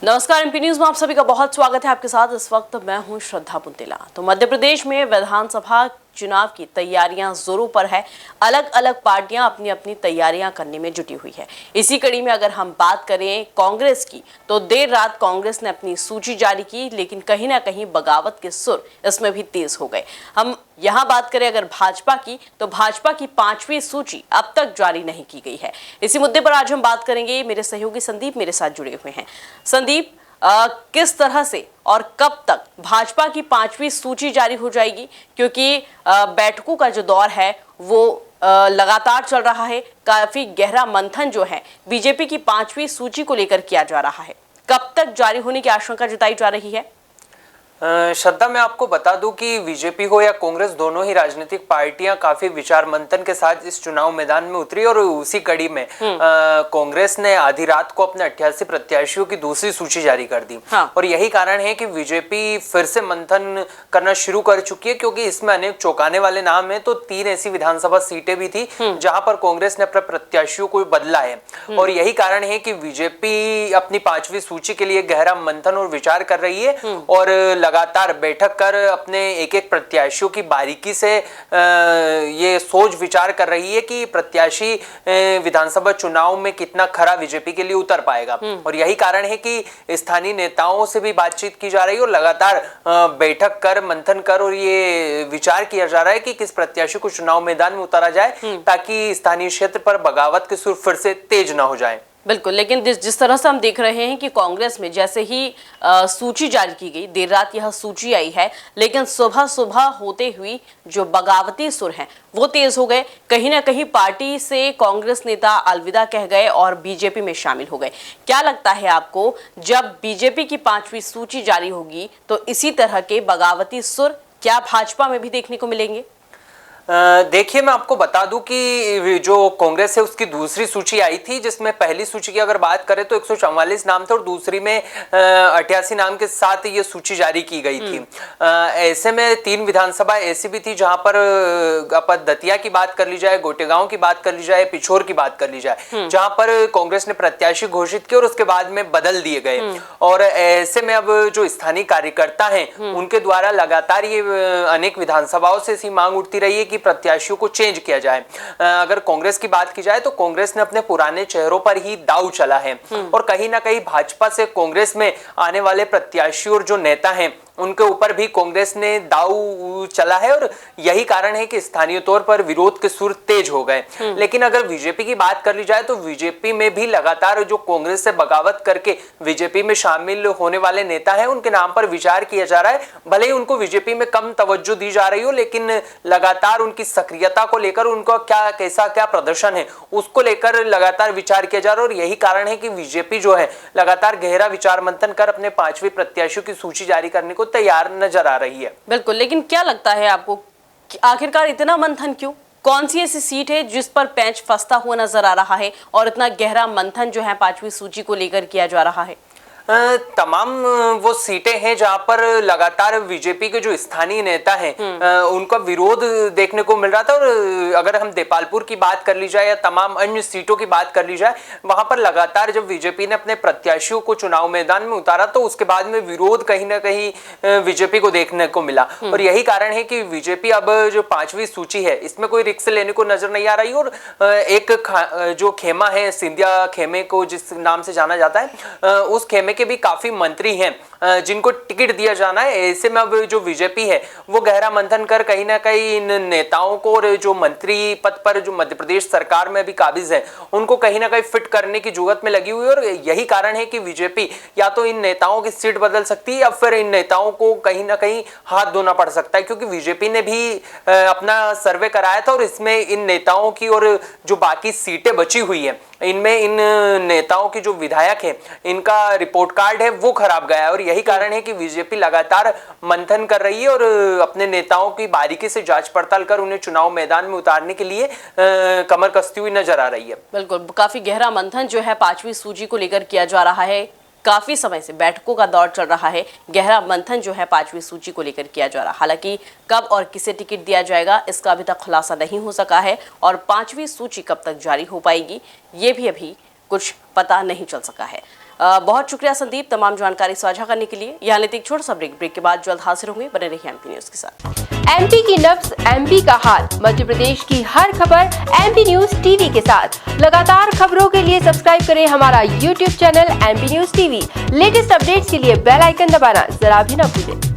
नमस्कार, MP news में आप सभी का बहुत स्वागत है। आपके साथ इस वक्त मैं हूं श्रद्धा पुंतिला। तो मध्य प्रदेश में विधानसभा चुनाव की तैयारियां जोरों पर है। अलग अलग पार्टियां अपनी अपनी तैयारियां करने में जुटी हुई है। इसी कड़ी में अगर हम बात करें कांग्रेस की, तो देर रात कांग्रेस ने अपनी सूची जारी की, लेकिन कहीं ना कहीं बगावत के सुर इसमें भी तेज हो गए। हम यहाँ बात करें अगर भाजपा की, तो भाजपा की 5वीं सूची अब तक जारी नहीं की गई है। इसी मुद्दे पर आज हम बात करेंगे। मेरे सहयोगी संदीप मेरे साथ जुड़े हुए हैं। संदीप, किस तरह से और कब तक भाजपा की 5वीं सूची जारी हो जाएगी? क्योंकि बैठकों का जो दौर है वो लगातार चल रहा है। काफी गहरा मंथन जो है बीजेपी की 5वीं सूची को लेकर किया जा रहा है। कब तक जारी होने की आशंका जताई जा रही है? श्रद्धा, मैं आपको बता दूं कि बीजेपी हो या कांग्रेस, दोनों ही राजनीतिक पार्टियां काफी विचार मंथन के साथ इस चुनाव मैदान में उतरी और उसी कड़ी में कांग्रेस ने आधी रात को अपने 88 प्रत्याशियों की दूसरी सूची जारी कर दी। हाँ। और यही कारण है कि बीजेपी फिर से मंथन करना शुरू कर चुकी है, क्योंकि इसमें अनेक चौंकाने वाले नाम है। तो 3 ऐसी विधानसभा सीटें भी थी जहां पर कांग्रेस ने अपने प्रत्याशियों को बदला है। और यही कारण है कि बीजेपी अपनी 5वीं सूची के लिए गहरा मंथन और विचार कर रही है और लगातार बैठक कर अपने एक एक प्रत्याशियों की बारीकी से ये सोच विचार कर रही है कि प्रत्याशी विधानसभा चुनाव में कितना खरा बीजेपी के लिए उतर पाएगा। और यही कारण है कि स्थानीय नेताओं से भी बातचीत की जा रही है और लगातार बैठक कर, मंथन कर और ये विचार किया जा रहा है कि किस प्रत्याशी को चुनाव मैदान में उतारा जाए ताकि स्थानीय क्षेत्र पर बगावत के सुर फिर से तेज न हो जाए। बिल्कुल, लेकिन जिस तरह से हम देख रहे हैं कि कांग्रेस में जैसे ही सूची जारी की गई, देर रात यह सूची आई है, लेकिन सुबह सुबह होते हुई जो बगावती सुर हैं वो तेज हो गए। कहीं ना कहीं पार्टी से कांग्रेस नेता अलविदा कह गए और बीजेपी में शामिल हो गए। क्या लगता है आपको, जब बीजेपी की 5वीं सूची जारी होगी तो इसी तरह के बगावती सुर क्या भाजपा में भी देखने को मिलेंगे? देखिए, मैं आपको बता दूं कि जो कांग्रेस है उसकी दूसरी सूची आई थी, जिसमें पहली सूची की अगर बात करें तो 144 नाम थे और दूसरी में 88 नाम के साथ ये सूची जारी की गई थी। ऐसे में 3 विधानसभा ऐसी भी थी जहां पर दतिया की बात कर ली जाए, गोटेगांव की बात कर ली जाए, पिछोर की बात कर ली जाए, जहां पर कांग्रेस ने प्रत्याशी घोषित किए और उसके बाद में बदल दिए गए। और ऐसे में अब जो स्थानीय कार्यकर्ता हैं उनके द्वारा लगातार ये अनेक विधानसभाओं से ऐसी मांग उठती रही है कि प्रत्याशियों को चेंज किया जाए। अगर कांग्रेस की बात की जाए तो कांग्रेस ने अपने पुराने चेहरों पर ही दांव चला है और कहीं ना कहीं भाजपा से कांग्रेस में आने वाले प्रत्याशी और जो नेता हैं उनके ऊपर भी कांग्रेस ने दांव चला है और यही कारण है कि स्थानीय तौर पर विरोध के सुर तेज हो गए। लेकिन अगर बीजेपी की बात कर ली जाए तो बीजेपी में भी लगातार जो कांग्रेस से बगावत करके बीजेपी में शामिल होने वाले नेता हैं उनके नाम पर विचार किया जा रहा है। भले ही उनको बीजेपी में कम तवज्जो दी जा रही हो, लेकिन लगातार उनकी सक्रियता को लेकर, उनका क्या प्रदर्शन है उसको लेकर लगातार विचार किया जा रहा है। और यही कारण है कि बीजेपी जो है लगातार गहरा विचार मंथन कर अपने 5वीं प्रत्याशियों की सूची जारी करने को तैयार नजर आ रही है। बिल्कुल, लेकिन क्या लगता है आपको आखिरकार इतना मंथन क्यों? कौन सी ऐसी सीट है जिस पर पेंच फंसता हुआ नजर आ रहा है और इतना गहरा मंथन जो है 5वीं सूची को लेकर किया जा रहा है? तमाम वो सीटें हैं जहां पर लगातार बीजेपी के जो स्थानीय नेता हैं उनका विरोध देखने को मिल रहा था। और अगर हम देपालपुर की बात कर ली जाए या तमाम अन्य सीटों की बात कर ली जाए, वहां पर लगातार जब बीजेपी ने अपने प्रत्याशियों को चुनाव मैदान में उतारा तो उसके बाद में विरोध कहीं ना कहीं बीजेपी को देखने को मिला। और यही कारण है कि बीजेपी अब जो 5वीं सूची है इसमें कोई रिस्क लेने को नजर नहीं आ रही। और एक जो खेमा है, सिंधिया खेमे को जिस नाम से जाना जाता है, उस खेमे के भी काफी मंत्री हैं जिनको टिकट दिया जाना है। ऐसे में अब जो बीजेपी है वो गहरा मंथन कर कहीं ना कहीं इन नेताओं को और जो मंत्री पद पर जो मध्य प्रदेश सरकार में भी काबिज है उनको कहीं ना कहीं फिट करने की जुगत में लगी हुई है। और यही कारण है कि बीजेपी या तो इन नेताओं की सीट बदल सकती है या फिर इन नेताओं को कहीं ना कहीं हाथ धोना पड़ सकता है, क्योंकि बीजेपी ने भी अपना सर्वे कराया था और इसमें इन नेताओं की और जो बाकी सीटें बची हुई है इनमें इन नेताओं की जो विधायक है इनका रिपोर्ट कार्ड है वो खराब गया है। और यही कारण है कि बीजेपी लगातार मंथन कर रही है और अपने नेताओं की बारीकी से जांच पड़ताल कर उन्हें चुनाव मैदान में उतारने के लिए कमर कसती हुई नजर आ रही है। बिल्कुल, काफी गहरा मंथन जो है 5वीं सूची को लेकर किया जा रहा है। काफी समय से बैठकों का दौर चल रहा है। गहरा मंथन जो है 5वीं सूची को लेकर किया जा रहा है। हालांकि कब और किसे टिकट दिया जाएगा इसका अभी तक खुलासा नहीं हो सका है और 5वीं सूची कब तक जारी हो पाएगी ये भी अभी कुछ पता नहीं चल सका है। बहुत शुक्रिया संदीप तमाम जानकारी साझा करने के लिए। यहाँ लेते एक छोटा सा ब्रेक के बाद जल्द हाजिर होंगे। बने रहिए एमपी न्यूज के साथ। एमपी की नब्ज, एमपी का हाल, मध्य प्रदेश की हर खबर एमपी न्यूज टीवी के साथ। लगातार खबरों के लिए सब्सक्राइब करें हमारा YouTube channel MP news TV. Latest updates के लिए बेल आइकन दबाना जरा भी न भूलें।